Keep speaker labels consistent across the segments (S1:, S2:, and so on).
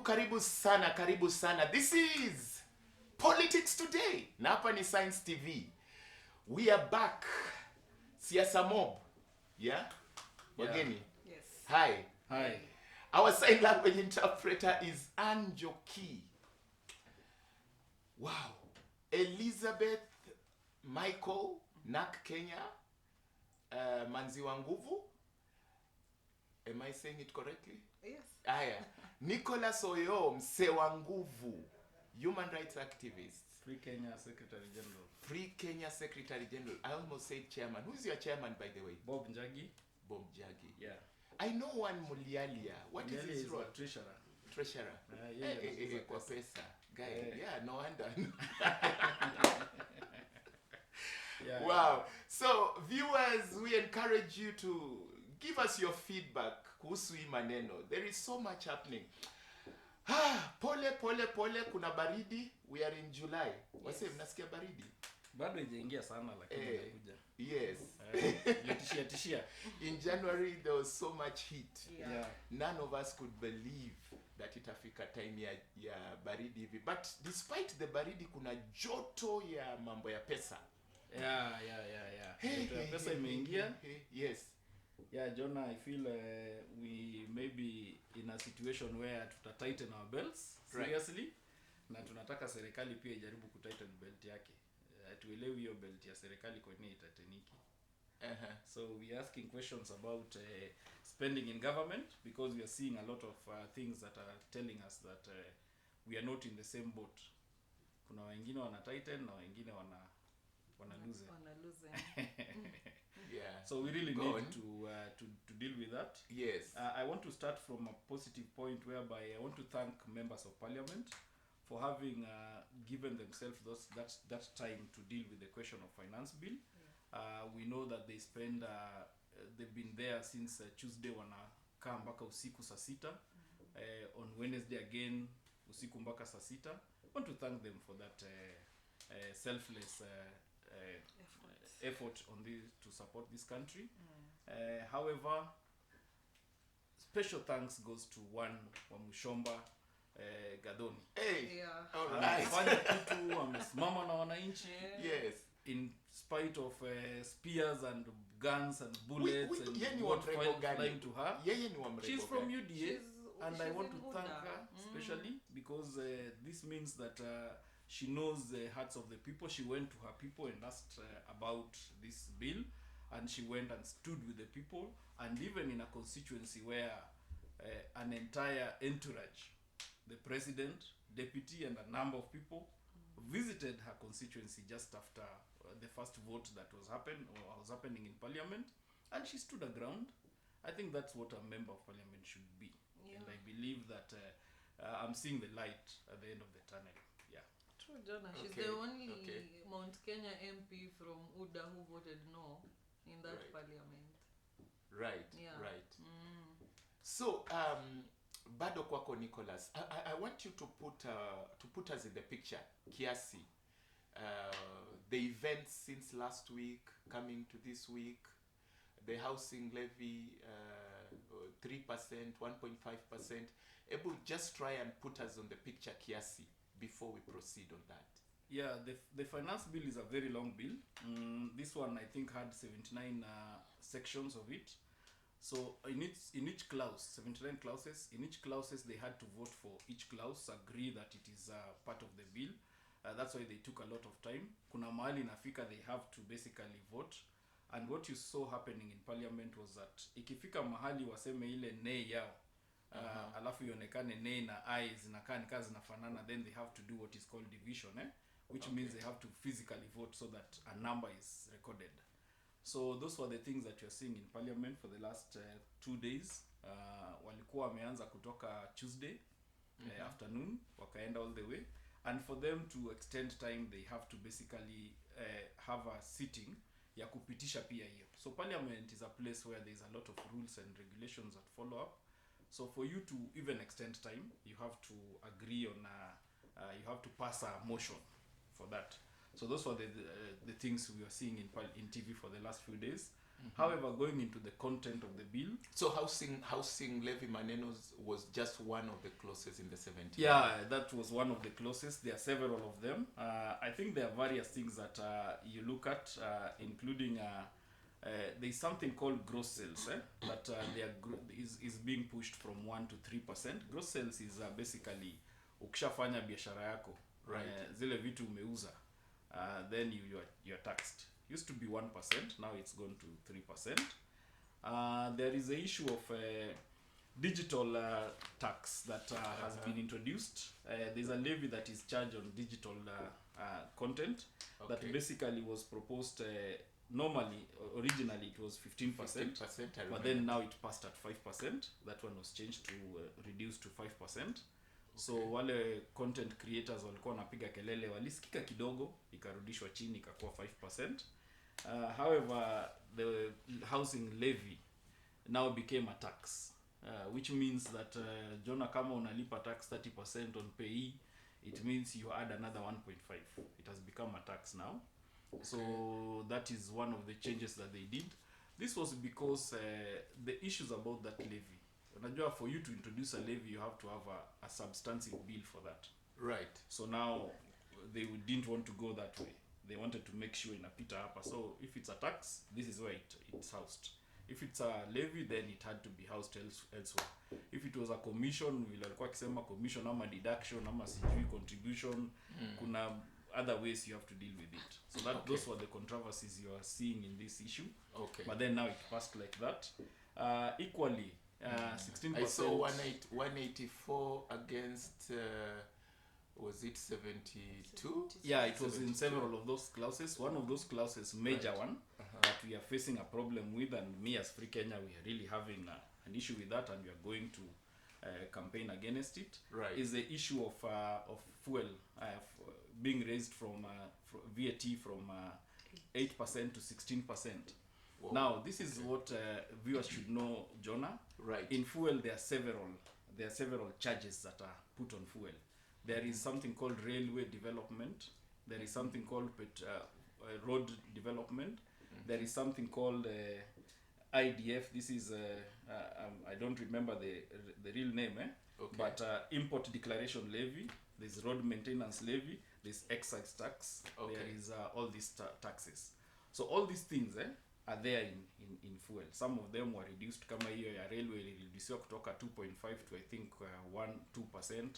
S1: Karibu sana, karibu sana. This is Politics Today. Na hapa ni Science TV. We are back. Siasa Mob. Yeah? Wageni.
S2: Yes.
S1: Hi.
S3: Hi.
S1: Our sign language interpreter is Anjoki. Wow. Elizabeth Michael Nak Kenya. Manzi wa nguvu. Am I saying it correctly?
S2: Yes.
S1: Aya. Nicholas Oyo mse wa nguvu. Human rights activist.
S3: Free Kenya Secretary General.
S1: Free Kenya Secretary General. I almost said chairman. Who's your chairman, by the way?
S3: Bob Njagi.
S1: Bob Jagi.
S3: Yeah.
S1: I know one Mulialia. What is
S3: Mulialia
S1: his
S3: is
S1: role?
S3: a treasurer.
S1: Treasurer.
S3: Yeah,
S1: Kwa pesa. Guy.
S3: Yeah.
S1: Yeah, no wonder.
S3: Yeah.
S1: Wow. So, viewers, we encourage you to give us your feedback kuhusu hii maneno. There is so much happening. Pole kuna baridi. We are in July. Wase mnasikia baridi?
S3: Bado haijaingia sana lakini inakuja.
S1: Yes.
S3: Tishia.
S1: In January there was so much heat.
S3: Yeah.
S1: None of us could believe that itafika time ya baridi hivi. But despite the baridi kuna joto ya mambo ya pesa.
S3: Yeah. Pesa imeingia.
S1: Yes.
S3: Yeah, Jonah, I feel we may be in a situation where tuta tighten our belts seriously. Right. Na tunataka serikali pia ijaribu kutighten belt yake. Tuelewi hiyo belt ya serikali kwa nini itateniki. So we are asking questions about spending in government because we are seeing a lot of things that are telling us that we are not in the same boat. Kuna wengine wana tighten na wengine wana lose.
S1: Yeah.
S3: So we really need to deal with that.
S1: Yes.
S3: I want to start from a positive point whereby I want to thank members of parliament for having given themselves that time to deal with the question of finance bill. We know that they spend they've been there since Tuesday wanakaa mpaka usiku saa 6. On Wednesday again usiku mpaka saa 6. I want to thank them for that selfless effort on this to support this country. However, special thanks goes to one wa Mushomba Gadoni.
S1: Hey.
S2: Yeah.
S1: All right.
S3: Amefanya kitu, amesimama na wananchi.
S1: Yes.
S3: In spite of spears and guns and bullets and
S1: what
S3: flying to her.
S1: Yeye ni wa mrego.
S3: She's from UDA.
S2: She's
S3: I want to
S2: in
S3: thank
S2: Buddha.
S3: her especially because this means that she knows the hearts of the people. She went to her people and asked about this bill, and she went and stood with the people, and even in a constituency where an entire entourage, the president, deputy, and a number of people visited her constituency just after the first vote that was happening in parliament, and she stood her ground. I think that's what a member of parliament should be.
S2: Yeah.
S3: And I believe that I'm seeing the light at the end of the tunnel. Yeah.
S2: True, Jonah. She's
S1: Okay,
S2: the only
S1: okay.
S2: Mount Kenya MP from UDA who voted no in that
S1: Right.
S2: parliament.
S1: Right.
S2: Yeah.
S1: Right. So, bado kwako Nicholas, I want you to put us in the picture kiasi. The events since last week coming to this week, the housing levy 3%, 1.5%. Able just try and put us on the picture kiasi before we proceed on that.
S3: Yeah, the finance bill is a very long bill. This one I think had 79 sections of it. So in each clause, 79 clauses, in each clauses they had to vote for each clause, agree that it is part of the bill. That's why they took a lot of time. Kuna mahali nafika they have to basically vote. And what you saw happening in parliament was that ikifika mahali waseme ile nay yao, alafu ionekane nay na I zinakaa nikaa zinafanana, then they have to do what is called division, which means they have to physically vote so that a number is recorded. So those were the things that you're seeing in parliament for the last 2 days. Walikuwa wameanza kutoka Tuesday afternoon, wakaenda all the way. And for them to extend time, they have to basically have a sitting ya kupitisha pia hiyo. So parliament is a place where there is a lot of rules and regulations that follow up. So for you to even extend time, you have to agree on you have to pass a motion for that. So those were the things we were seeing in TV for the last few days. However, going into the content of the bill,
S1: So housing levy manenos was just one of the clauses in the 70s.
S3: yeah, that was one of the clauses. There are several of them. I think there are various things that you look at, including there's something called gross sales that is being pushed from 1 to 3%. Gross sales is basically ukishafanya biashara yako,
S1: Right.
S3: zile vitu umeuza, then you are taxed. Used to be 1%, now it's gone to 3%. There is the issue of digital tax that has been introduced. There's a levy that is charged on digital content that
S1: Okay.
S3: basically was proposed. Normally, originally it was 15%,
S1: 15%, I
S3: but
S1: remember.
S3: then now it passed at 5%. That one was changed to reduced to 5%. So
S1: Okay.
S3: wale content creators walikuwa wanapiga kelele, walisikika kidogo, ikarudishwa chini ikakuwa 5%. However, the housing levy now became a tax, which means that Jonah, kama unalipa tax 30% on payee, it means you add another 1.5. It has become a tax now. So that is one of the changes that they did. This was because the issues about that levy. Unajua, for you to introduce a levy, you have to have a substantive bill for that.
S1: Right.
S3: So now they didn't want to go that way. They wanted to make sure inapita hapa. So if it's a tax, this is where it's housed. If it's a levy, then it had to be housed elsewhere. If it was a commission, vile alikuwa akisema commission ama deduction ama sijui contribution, kuna other ways you have to deal with it. So that
S1: Okay.
S3: those were the controversies you are seeing in this issue.
S1: Okay.
S3: But then now it passed like that. Equally, 16%.
S1: I saw 184 against was it 72?
S3: Yeah, it was in
S1: 72.
S3: several of those clauses. One of those clauses, major
S1: Right.
S3: one, that we are facing a problem with, and me as Free Kenya, we are really having an issue with that, and we are going to campaign against it.
S1: Right.
S3: Is the issue of fuel being raised from VAT from 8% to 16%.
S1: Whoa.
S3: Now, this is what viewers should know, Jonah.
S1: Right.
S3: In fuel, there are several charges that are put on fuel. There is something called railway development. There is something called road development. There is something called IDF. This is I don't remember the real name,
S1: Okay.
S3: but import declaration levy. There's road maintenance levy. There's excise tax.
S1: Okay.
S3: There is all these taxes. So all these things are there in fuel. Some of them were reduced. Kama hiyo ya railway ilireduciwa kutoka 2.5 to I think 2%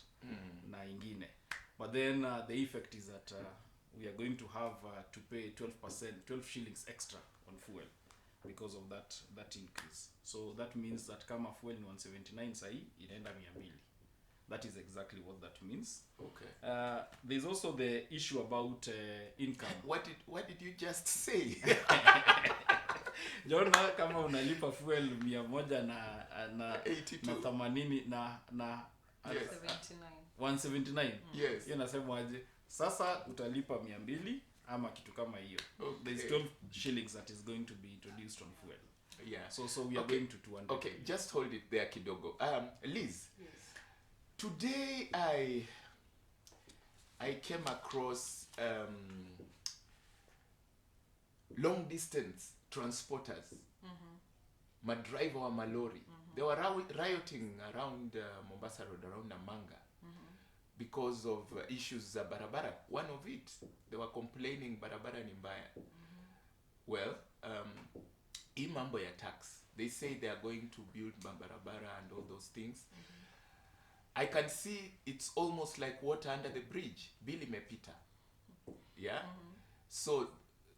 S3: na ingine. But then the effect is that we are going to have to pay 12 shillings extra on fuel because of that increase. So that means that kama fuel ni 179 sahi inaenda 200. That is exactly what that means.
S1: Okay.
S3: There's also the issue about income.
S1: What did you just say?
S3: Jona, kama unalipa fuel 100 na
S1: 82.
S3: 80 na
S1: Yes.
S2: 79.
S3: 179.
S1: Yes.
S3: Hiyo nasema aje? Sasa utalipa 200 ama kitu kama hiyo.
S1: Okay.
S3: There's 12 shillings that is going to be introduced on fuel.
S1: Yeah.
S3: So we are
S1: Okay.
S3: going to 200.
S1: Okay, just hold it there kidogo. Liz,
S2: Yes.
S1: today I came across long distance transporters, madriver wa malori. They were rioting around Mombasa Road, around Namanga, because of issues za barabara. One of it, they were complaining barabara ni mbaya. Well, hii mambo ya tax, they say they are going to build barabara and all those things. I can see it's almost like water under the bridge. Bill imepita. Yeah? So,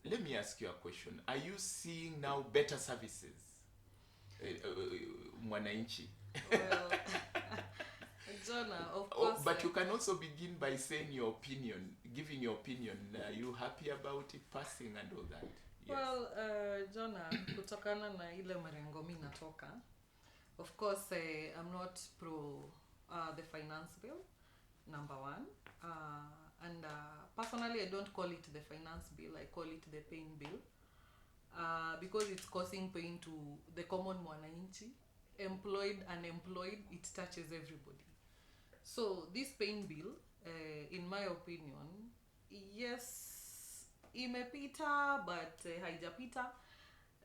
S1: let me ask you a question. Are you seeing now better services? Mwananchi.
S2: Well, Jonah, of
S1: Oh,
S2: course.
S1: but you can also begin by saying your opinion, giving your opinion. Are you happy about it passing and all that? Yes.
S2: Well, Jonah, kutokana na ile marengo mi natoka, of course, I'm not pro the finance bill, number one. And personally, I don't call it the finance bill. I call it the pain bill. Because it's causing pain to the common mwananchi. Employed, unemployed, it touches everybody. So this pain bill, in my opinion, yes, imepita, but haijapita.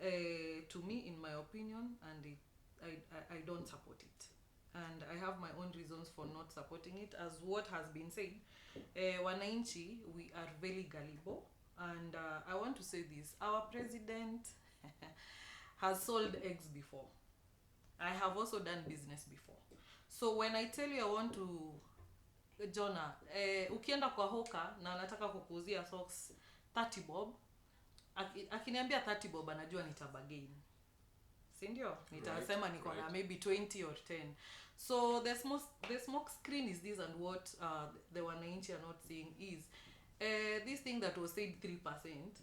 S2: to me, in my opinion, and I don't support it. And I have my own reasons for not supporting it. As what has been said, wananchi, we are very gullible. And I want to say this. Our president has sold eggs before. I have also done business before. So when I tell you I want to, Jonah, ukienda kwa hoka na anataka kukuuzia socks 30 bob, akiniambia 30 bob anajua nitabagain. Si ndio? Nitasema niko na maybe 20 or 10. So the smoke screen is this, and what the wananchi are not seeing is this thing that was said 3%.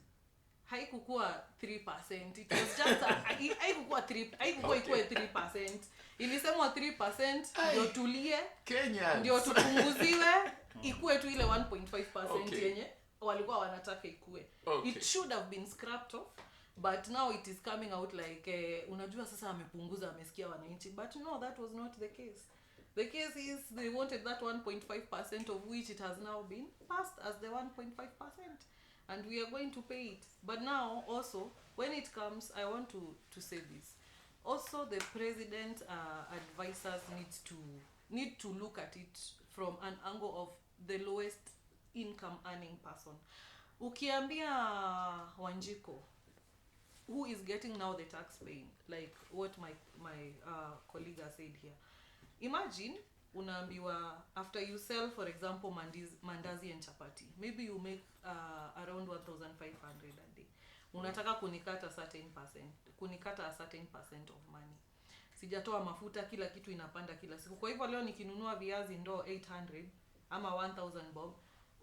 S2: Haikukuwa 3%. It was just haikukuwa 3%. Ilisemwa 3% ndio tulie,
S1: Kenyans.
S2: ndio tupunguziwe, ikue tu ile 1.5% yenye walikuwa wanataka ikue. It should have been scrapped off, but now it is coming out like unajua sasa amepunguza, amesikia wananchi. But no, that was not the case. The case is they wanted that 1.5%, of which it has now been passed as the 1.5%, and we are going to pay it. But now also, when it comes, I want to say this. Also, the president advisors need to look at it from an angle of the lowest income earning person. Ukiambia Wanjiko, who is getting now the tax paying, like what my colleague has said here. Imagine unaambiwa after you sell, for example, mandazi and chapati, maybe you make around 1,500 a day. Unataka kunikata a certain percent of money. Sijatoa mafuta, kila kitu inapanda kila siku. Kwa hivyo leo nikinunua viazi ndoo 800 ama 1,000 bob,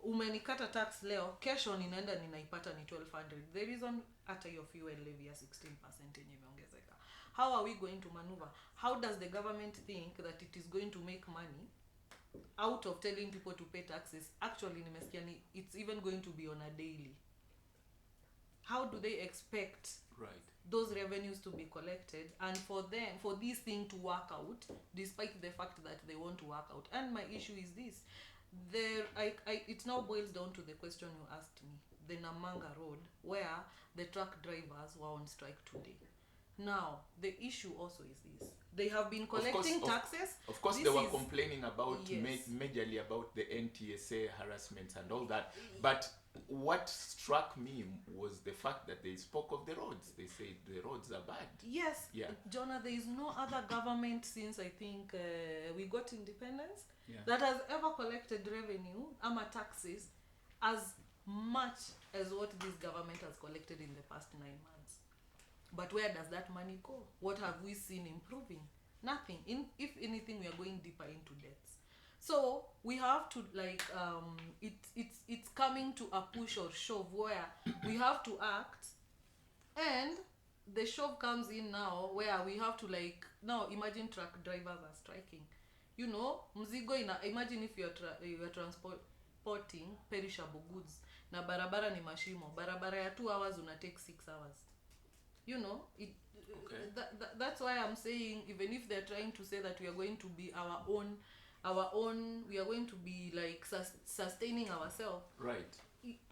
S2: umenikata tax leo, kesho ninaenda ninaipata ni 1,200. The reason hata your fuel levy ya 16% yenye imeongezeka. How are we going to maneuver? How does the government think that it is going to make money out of telling people to pay taxes? Actually, nimesikia it's even going to be on a daily. How do they expect those revenues to be collected, and for this thing to work out, despite the fact that they want to work out? And my issue is this. It now boils down to the question you asked me, the Namanga Road, where the truck drivers were on strike today. Now, the issue also is this. They have been collecting taxes.
S1: Of course, they were complaining about, majorly about the NTSA harassment and all that. But what struck me was the fact that they spoke of the roads. They said the roads are bad.
S2: Yes. Yeah. Jonah, there is no other government since I think we got independence that has ever collected revenue, taxes, as much as what this government has collected in the past 9 months. But where does that money go? What have we seen improving? Nothing. If anything, we are going deeper into debts. So we have to it's coming to a push or shove where we have to act, and the shove comes in now where we have to now imagine truck drivers are striking. You know, mzigo imagine if you are transporting perishable goods na barabara ni mashimo. Barabara ya 2 hours una take 6 hours. You know, that's why I'm saying, even if they're trying to say that we are going to be our own, we are going to be sustaining ourselves.
S1: Right.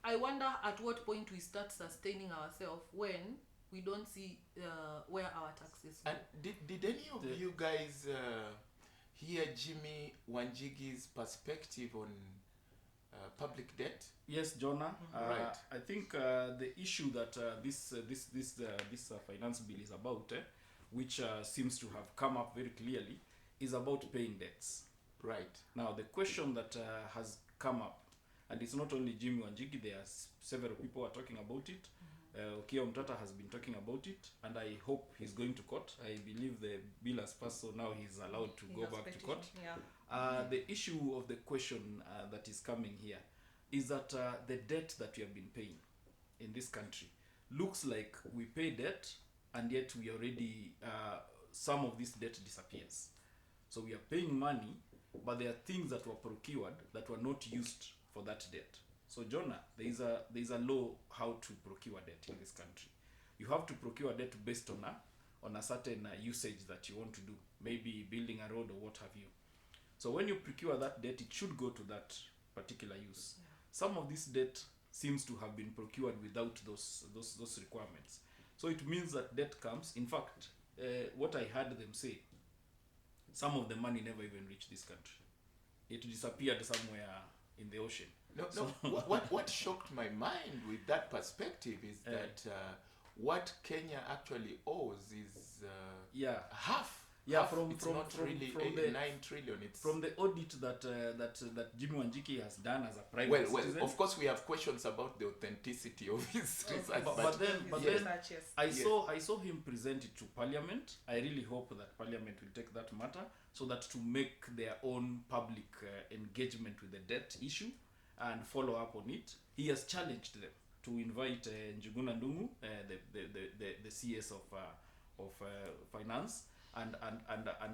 S2: I wonder at what point we start sustaining ourselves when we don't see where our taxes go.
S1: And did any of you guys hear Jimmy Wanjigi's perspective on public debt?
S3: Yes, Jonah.
S1: Right.
S3: I think the issue that this finance bill is about, which seems to have come up very clearly, is about paying debts.
S1: Right.
S3: Now, the question that has come up, and it's not only Jimmy Wanjigi, there are several people are talking about it. Okiya Omtata has been talking about it, and I hope he's going to court. I believe the bill has passed, so now he's allowed to go back to court.
S2: Yeah.
S3: The issue of the question that is coming here is that the debt that we have been paying in this country looks like we pay debt, and yet we already some of this debt disappears. So we are paying money, but there are things that were procured that were not used for that debt. So Jonah, there is a law how to procure debt in this country. You have to procure debt based on a certain usage that you want to do, maybe building a road or what have you. So when you procure that debt, it should go to that particular use. Some of this debt seems to have been procured without those requirements. So it means that debt comes. In fact, what I heard them say, some of the money never even reached this country. It disappeared somewhere in the ocean.
S1: No,
S3: So-
S1: no. What shocked my mind with that perspective is that what Kenya actually owes is
S3: Yeah.
S1: half.
S3: Yeah,
S1: Half.
S3: from-
S1: It's
S3: from-
S1: not
S3: from-
S1: really
S3: from the-
S1: 9 trillion. It's
S3: From the audit that Jimmy Wanjiki has done as a private
S1: well,
S3: citizen,
S1: of course, we have questions about the authenticity of his
S2: Okay.
S1: research,
S3: But then- but
S2: Yes.
S3: then-
S2: Yes.
S3: I saw him present it to Parliament. I really hope that Parliament will take that matter so that to make their own public engagement with the debt issue and follow up on it. He has challenged them to invite Njuguna Ndungu, the CS of finance, and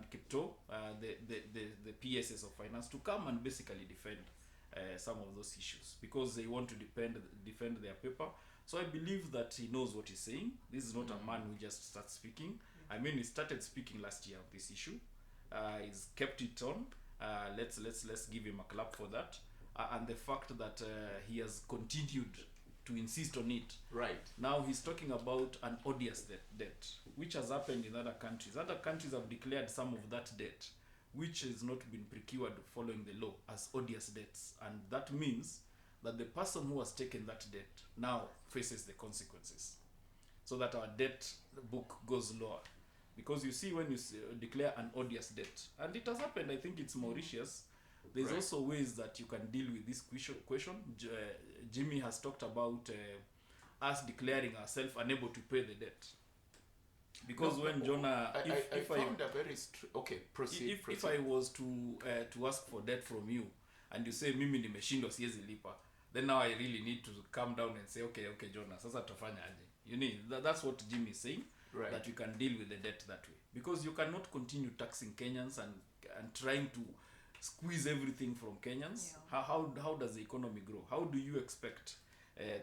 S3: Kipto, the PSS of finance, to come and basically defend some of those issues because they want to defend their paper. So I believe that he knows what he's saying. This is not a man who just starts speaking. I mean, he started speaking last year on this issue. He's kept it on. Let's give him a clap for that. And the fact that he has continued to insist on it.
S1: right?
S3: Now he's talking about an odious debt, which has happened in other countries. Other countries have declared some of that debt, which has not been procured following the law, as odious debts. And that means that the person who has taken that debt now faces the consequences. So that our debt book goes lower. Because you see, when you declare an odious debt, and it has happened, I think it's Mauritius, there's
S1: Right.
S3: also ways that you can deal with this question. Jimmy has talked about us declaring ourselves unable to pay the debt. Because
S1: No,
S3: when Jonah,
S1: I found a very okay. Proceed.
S3: if I was to ask for debt from you and you say mimi nimeshindwa siwezi lipa, then now I really need to calm down and say okay Jonah, sasa tutafanya aje? You need that's what Jimmy is saying,
S1: Right.
S3: that you can deal with the debt that way, because you cannot continue taxing Kenyans and trying to squeeze everything from Kenyans.
S2: Yeah.
S3: How does the economy grow? How do you expect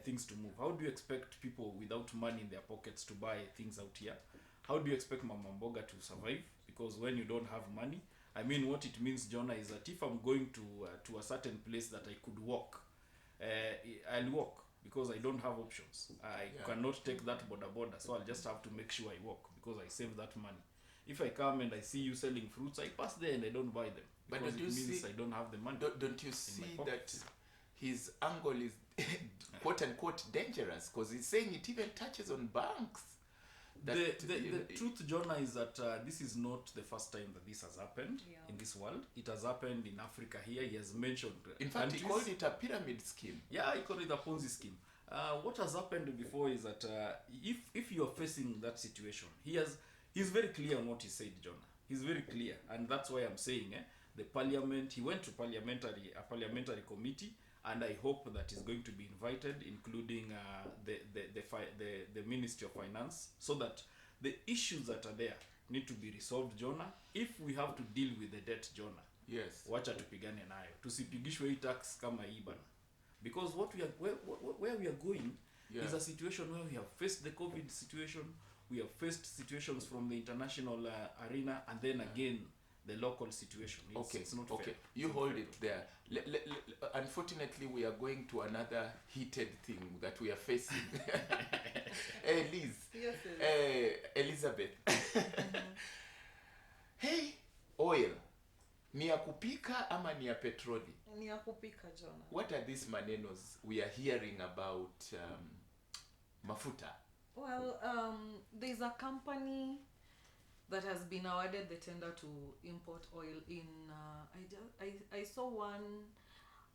S3: things to move? How do you expect people without money in their pockets to buy things out here? How do you expect Mama Mboga to survive? Because when you don't have money, I mean, what it means, Jonah, is that if I'm going to a certain place that I could walk, I'll walk because I don't have options. I cannot take that border, so I'll just have to make sure I walk because I save that money. If I come and I see you selling fruits, I pass there and I don't buy them
S1: But
S3: because
S1: don't
S3: it
S1: you
S3: means
S1: see-
S3: I don't have the money.
S1: Don't you see that his angle is quote unquote dangerous because he's saying it even touches on banks. That,
S3: The truth, Jonah, is that this is not the first time that this has happened
S2: Yeah.
S3: in this world. It has happened in Africa here. He has mentioned
S1: in fact, he
S3: countries.
S1: called it a pyramid scheme.
S3: Yeah, he called it a Ponzi scheme. What has happened before is that if you are facing that situation, he's very clear on what he said, Jonah. He's very clear, and that's why I'm saying the parliament. He went to a parliamentary committee, and I hope that he's going to be invited, including the Ministry of Finance, so that the issues that are there need to be resolved, Jonah. If we have to deal with the debt, Jonah,
S1: Yes.
S3: wacha tupigane nayo, tusipigishwe hii tax kama hii bana, because where we are going
S1: Yeah.
S3: is a situation where we have faced the COVID situation, we have faced situations from the international arena, and then again the local situation. It's not
S1: okay.
S3: fair.
S1: You hold it there. Unfortunately, we are going to another heated thing that we are facing. Hey, Liz.
S2: Yes.
S1: Elizabeth. Hey, oil. Ni ya kupika ama ni ya petroli?
S2: Ni ya kupika, Jonah.
S1: What are these manenos we are hearing about mafuta?
S2: Well, there's a company that has been awarded the tender to import oil in. I saw one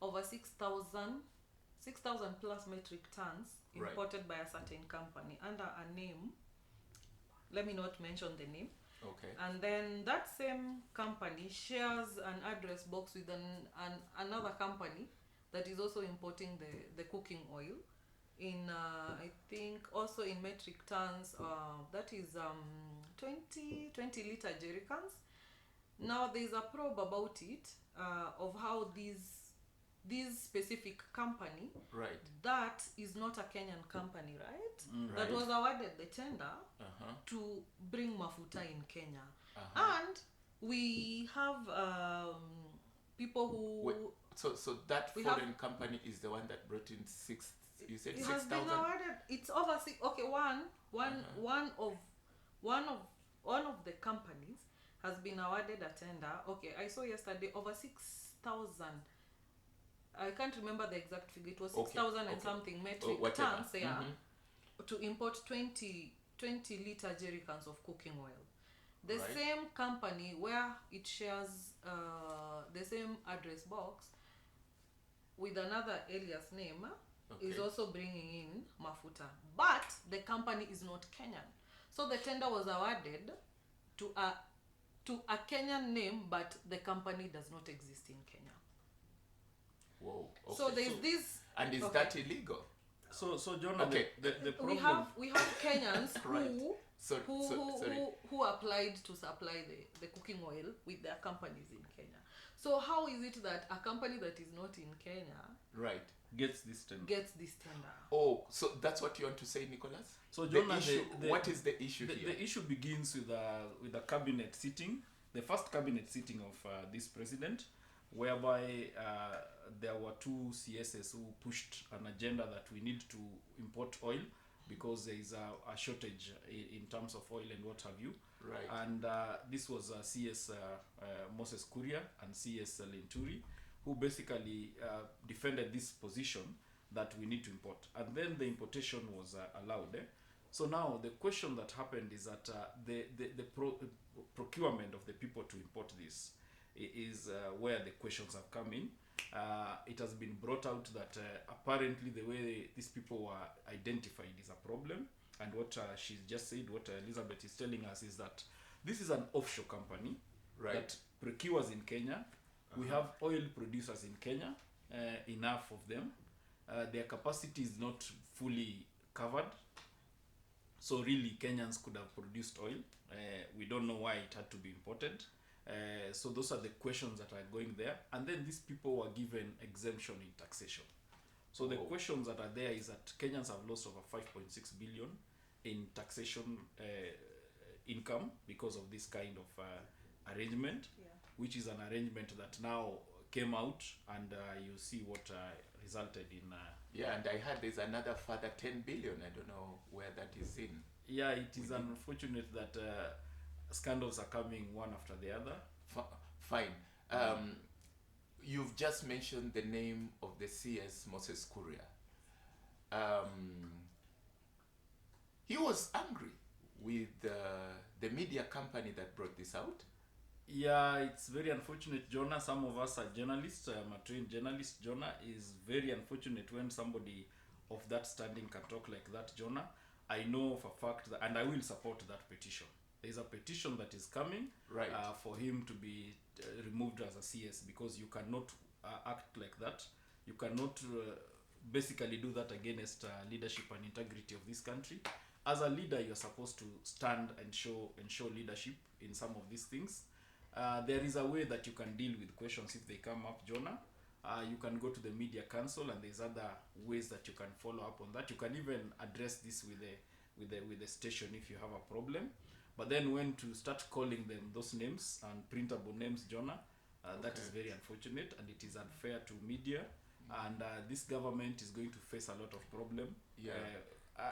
S2: over 6,000 plus metric tons
S1: Right.
S2: imported by a certain company under a name. Let me not mention the name.
S1: Okay.
S2: And then that same company shares an address box with another company that is also importing the cooking oil in I think also in metric tons. That is 20 liter jerrycans. Now there's a probe about it of how this specific company,
S1: Right.
S2: that is not a Kenyan company, right? That
S1: Right.
S2: was awarded the tender
S1: Uh-huh.
S2: to bring mafuta in Kenya.
S1: Uh-huh.
S2: And we have people who
S1: Wait, So that
S2: We
S1: foreign company is the one that brought in You said
S2: It has been
S1: 6,000.
S2: awarded. It's over six. Okay, one of the companies has been awarded a tender. Okay, I saw yesterday over 6,000. I can't remember the exact figure. It was 6,000 and
S1: okay.
S2: something metric
S1: Whatever.
S2: tons. Yeah,
S1: Mhm.
S2: to import 20 liter jerry cans of cooking oil. The
S1: Right.
S2: same company where it shares the same address box with another alias name is
S1: Okay.
S2: also bringing in mafuta, but the company is not Kenyan. So the tender was awarded to a Kenyan name, but the company does not exist in Kenya.
S1: Whoa. Okay.
S2: So there's this.
S1: And is
S2: okay.
S1: that illegal?
S3: So Jonah,
S1: Okay.
S3: the problem.
S2: We have Kenyans
S1: Right.
S2: who
S1: Sorry.
S2: who applied to supply the cooking oil with their companies in Kenya. So how is it that a company that is not in Kenya
S1: Right.
S3: gets this tender.
S2: gets this tender?
S1: Oh, so that's what you want to say, Nicholas?
S3: So
S1: The
S3: Jonah,
S1: issue, what is the issue here?
S3: The issue begins with a cabinet sitting, the first cabinet sitting of this president, whereby there were two CSs who pushed an agenda that we need to import oil because there is a shortage in terms of oil and what have you.
S1: Right.
S3: And this was CS Moses Kuria and CS Linturi, who basically defended this position that we need to import. And then the importation was allowed. So now the question that happened is that the procurement of the people to import this is where the questions have come in. It has been brought out that apparently the way these people were identified is a problem. And what she's just said, what Elizabeth is telling us is that this is an offshore company
S1: Right.
S3: that procures in Kenya. We have oil producers in Kenya, enough of them. Their capacity is not fully covered. So really Kenyans could have produced oil. We don't know why it had to be imported. So those are the questions that are going there. And then these people were given exemption in taxation. So the
S1: Oh.
S3: questions that are there is that Kenyans have lost over 5.6 billion in taxation income because of this kind of arrangement,
S2: Yeah.
S3: which is an arrangement that now came out, and you see what resulted in.
S1: Yeah, and I heard there's another further 10 billion. I don't know where that is in.
S3: Yeah, it is
S1: Within.
S3: unfortunate that scandals are coming one after the other.
S1: Fine. You've just mentioned the name of the CS Moses Kuria. He was angry with the media company that brought this out.
S3: Yeah, it's very unfortunate, Jonah. Some of us are journalists. I'm a trained journalist. Jonah, is very unfortunate when somebody of that standing can talk like that, Jonah. I know for a fact that, and I will support that petition. There's a petition that is coming
S1: Right.
S3: for him to be removed as a CS, because you cannot act like that. You cannot basically do that against leadership and integrity of this country. As a leader, you're supposed to stand and show leadership in some of these things. There is a way that you can deal with questions if they come up, Jonah. You can go to the media council, and there's other ways that you can follow up on that. You can even address this with the station if you have a problem. But then when to start calling them those names and printable names, Jonah, that is
S1: Okay.
S3: very unfortunate, and it is unfair to media. And this government is going to face a lot of problem.
S1: Yeah.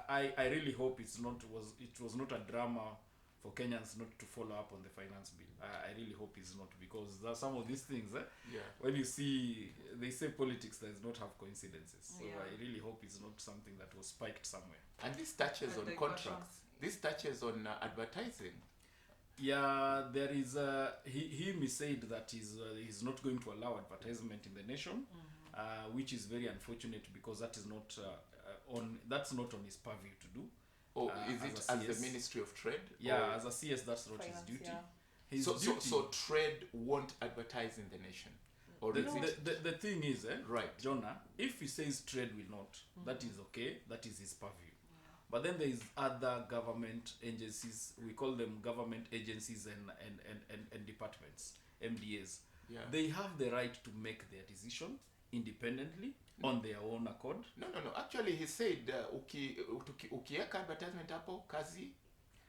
S3: I really hope it was not a drama for Kenyans not to follow up on the finance bill. I really hope it's not, because there are some of these things.
S1: Yeah.
S3: When you see, they say politics does not have coincidences. So
S2: Yeah.
S3: I really hope it's not something that was spiked somewhere.
S1: And this touches
S2: And
S1: on
S2: the
S1: contracts. This touches on advertising.
S3: Yeah, there is. He said that he's not going to allow advertisement in the nation, which is very unfortunate, because that is not that's not on his purview to do.
S1: Or is
S3: as
S1: it
S3: a
S1: as
S3: CS.
S1: the Ministry of Trade?
S3: Yeah,
S1: Or-
S3: as a CS, that's not
S2: Finance,
S3: his duty.
S2: yeah.
S3: His
S1: so,
S3: duty.
S1: so trade won't advertise in the nation, or
S3: the,
S1: is it
S3: the thing is,
S1: right?
S3: Jonah, if he says trade will not, that is okay. That is his purview. But then there is other government agencies. We call them government agencies and departments, MDAs.
S1: Yeah.
S3: They have the right to make their decision independently on their own accord.
S1: No. Actually, he said ukiweka advertisement hapo kazi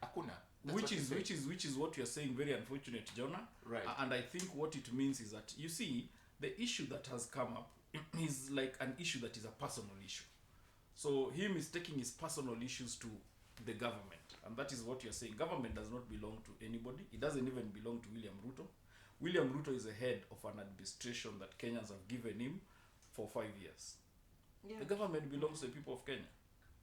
S1: hakuna. That's
S3: Which
S1: what he said.
S3: is what you are saying, very unfortunate, Jonah.
S1: Right.
S3: And I think what it means is that, you see, the issue that has come up is like an issue that is a personal issue. So him is taking his personal issues to the government, and that is what you're saying. Government does not belong to anybody. It doesn't even belong to William Ruto. William Ruto is the head of an administration that Kenyans have given him for 5 years.
S2: Yeah.
S3: The government belongs to the people of Kenya.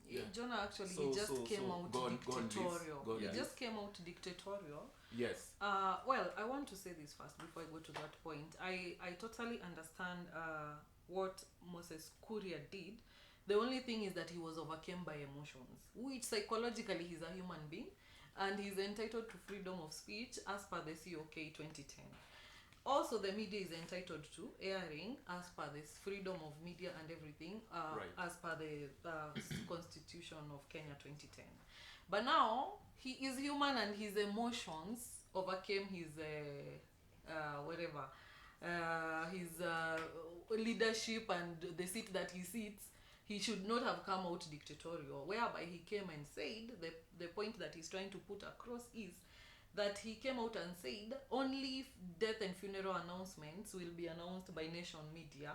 S2: Yeah. Jonah actually
S3: So-
S2: he just
S3: so-
S2: came
S3: so
S2: out
S1: go on, please.
S2: dictatorial.
S1: Go on,
S2: He
S1: please.
S2: just came out dictatorial.
S1: Yes.
S2: Well, I want to say this first before I go to that point. I totally understand what Moses Kuria did. The only thing is that he was overcome by emotions, which psychologically he's a human being, and he's entitled to freedom of speech as per the COK 2010. Also, the media is entitled to airing as per this freedom of media and everything,
S1: Right.
S2: as per the Constitution of Kenya 2010. But now he is human and his emotions overcame his his leadership and the seat that he sits. He should not have come out dictatorial, whereby he came and said the point that he's trying to put across is that he came out and said only death and funeral announcements will be announced by Nation Media,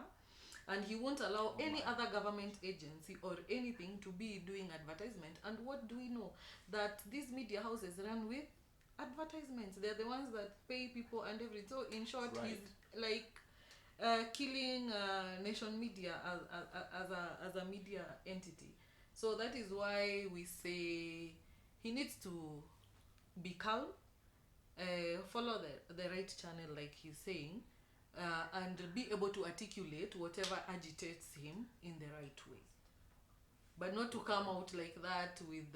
S2: and he won't allow any other government agency or anything to be doing advertisement. And what do we know? That these media houses run with advertisements. They're the ones that pay people and everything. So in short,
S1: Right.
S2: he's like killing Nation Media as a media entity. So that is why we say he needs to be calm, follow the right channel like he's saying, and be able to articulate whatever agitates him in the right way, but not to come out like that with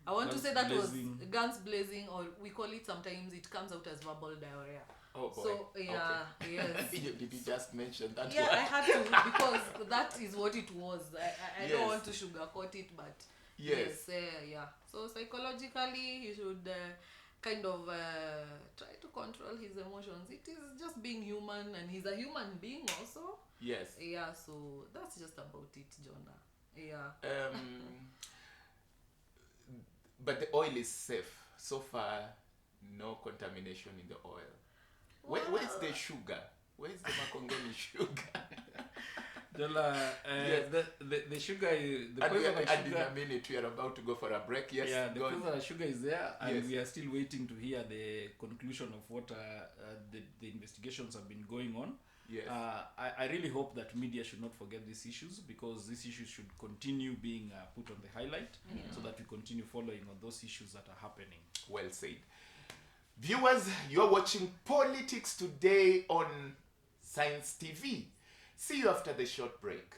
S2: I want
S3: Guns
S2: to say that
S3: blazing.
S2: was guns blazing, or we call it sometimes it comes out as verbal diarrhea.
S1: Oh boy.
S2: So yeah, yes.
S1: Did you just mention that?
S2: Yeah,
S1: word?
S2: I had to, because that is what it was. I
S1: Yes.
S2: don't want to sugarcoat it, but
S1: Yes.
S2: yeah. So psychologically, he should kind of try to control his emotions. It is just being human, and he's a human being also.
S1: Yes.
S2: Yeah, so that's just about it, Jonah. Yeah.
S1: But the oil is safe so far. No contamination in the oil. Where's the sugar? Where's the Makongeni sugar?
S3: Jola,
S1: Yes.
S3: the sugar is the
S1: And,
S3: price of the
S1: and in
S3: sugar.
S1: a minute we are about to go for a break. Yes.
S3: Yeah, the
S1: go
S3: price
S1: on.
S3: of the sugar is there, and
S1: Yes.
S3: we are still waiting to hear the conclusion of what the investigations have been going on.
S1: Yes.
S3: I really hope that media should not forget these issues, because these issues should continue being put on the highlight, so that we continue following on those issues that are happening.
S1: Well said. Viewers, you're watching Politics Today on Science TV. See you after the short break.